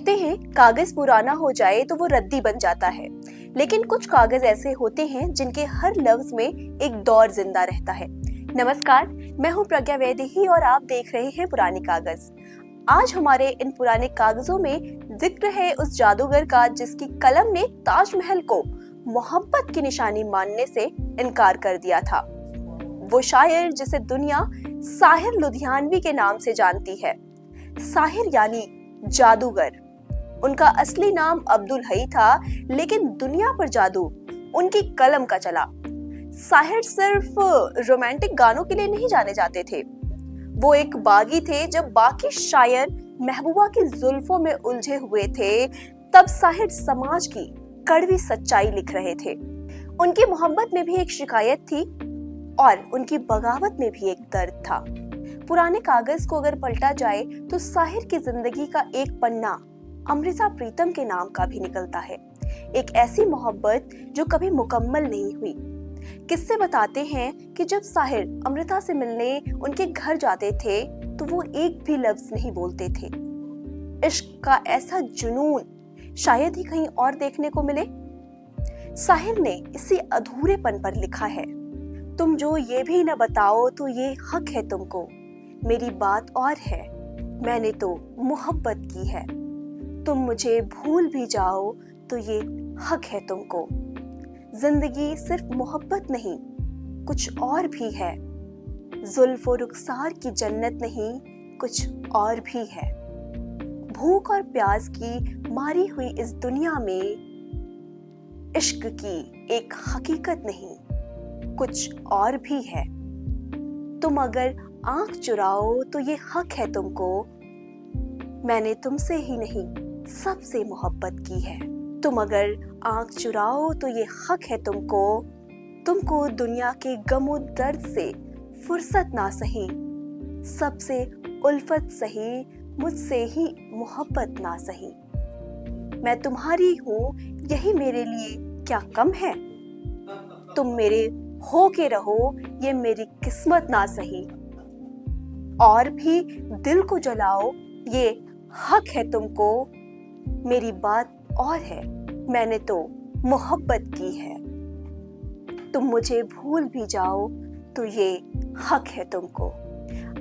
कहते हैं कागज पुराना हो जाए तो वो रद्दी बन जाता है, लेकिन कुछ कागज ऐसे होते हैं जिनके हर लफ्ज में एक दौर जिंदा रहता है। नमस्कार, मैं हूँ प्रज्ञा वैदेही और आप देख रहे हैं पुराने कागज। आज हमारे इन पुराने कागजों में जिक्र है उस जादूगर का जिसकी कलम ने ताजमहल को मोहब्बत की निशानी मानने से इनकार कर दिया था। वो शायर जिसे दुनिया साहिर लुधियानवी के नाम से जानती है। साहिर यानी जादूगर। उनका असली नाम अब्दुल हई था, लेकिन दुनिया पर जादू उनकी कलम का चला। साहिर सिर्फ रोमांटिक गानों के लिए नहीं जाने जाते थे, वो एक बागी थे। जब बाकी शायर महबूबा की जुल्फों में उलझे हुए थे, तब साहिर समाज की कड़वी सच्चाई लिख रहे थे। उनकी मोहब्बत में भी एक शिकायत थी और उनकी बगावत में भी एक दर्द था। पुराने कागज को अगर पलटा जाए तो साहिर की जिंदगी का एक पन्ना अमृता प्रीतम के नाम का भी निकलता है। एक ऐसी मोहब्बत जो कभी मुकम्मल नहीं हुई। किस्से बताते हैं कि जब साहिर अमृता से मिलने उनके घर जाते थे तो वो एक भी लफ्ज नहीं बोलते थे। इश्क का ऐसा जुनून शायद ही कहीं और देखने को मिले। साहिर ने इसी अधूरेपन पर लिखा है, तुम जो ये भी न बताओ तो ये हक है तुमको, मेरी बात और है, मैंने तो मोहब्बत की है। तुम मुझे भूल भी जाओ तो ये हक है तुमको। जिंदगी सिर्फ मोहब्बत नहीं, कुछ और भी है। जुल्फ और रुखसार की जन्नत नहीं, कुछ और भी है। भूख और प्यास की मारी हुई इस दुनिया में इश्क की एक हकीकत नहीं, कुछ और भी है। तुम अगर आंख चुराओ तो ये हक है तुमको, मैंने तुमसे ही नहीं सबसे मोहब्बत की है। तुम अगर आंख चुराओ तो ये हक है तुमको, तुमको दुनिया के गमो दर्द से फुर्सत ना सही, सबसे उल्फत सही, मुझसे ही मोहब्बत ना सही। मैं तुम्हारी हूँ, यही मेरे लिए क्या कम है। तुम मेरे हो के रहो, ये मेरी किस्मत ना सही। और भी दिल को जलाओ, ये हक है तुमको, मेरी बात और है, मैंने तो मोहब्बत की है। तुम मुझे भूल भी जाओ तो ये हक है तुमको।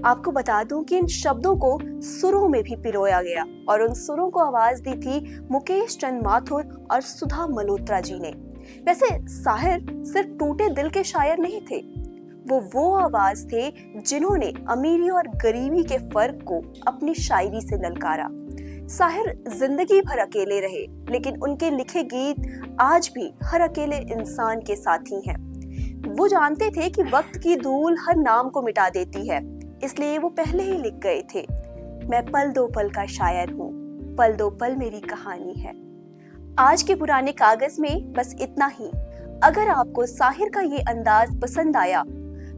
आपको बता दूं कि इन शब्दों को सुरों में भी पिरोया गया और उन सुरों को आवाज दी थी मुकेश चंद माथुर और सुधा मल्होत्रा जी ने। वैसे साहिर सिर्फ टूटे दिल के शायर नहीं थे, वो आवाज थे जिन्होंने अमीरी और गरीबी के फर्क को अपनी शायरी से ललकारा। साहिर जिंदगी भर अकेले रहे, लेकिन उनके लिखे गीत आज भी हर अकेले इंसान के साथी हैं। वो जानते थे कि वक्त की धूल हर नाम को मिटा देती है, इसलिए वो पहले ही लिख गए थे, मैं पल दो पल का शायर हूँ, पल दो पल मेरी कहानी है। आज के पुराने कागज में बस इतना ही। अगर आपको साहिर का ये अंदाज पसंद आया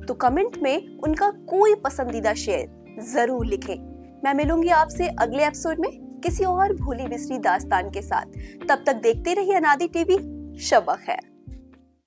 तो कमेंट में उनका कोई पसंदीदा शेर जरूर लिखें। मैं मिलूंगी आपसे अगले एपिसोड में किसी और भूली बिसरी दास्तान के साथ। तब तक देखते रहिए अनादि टीवी। शब ब खैर।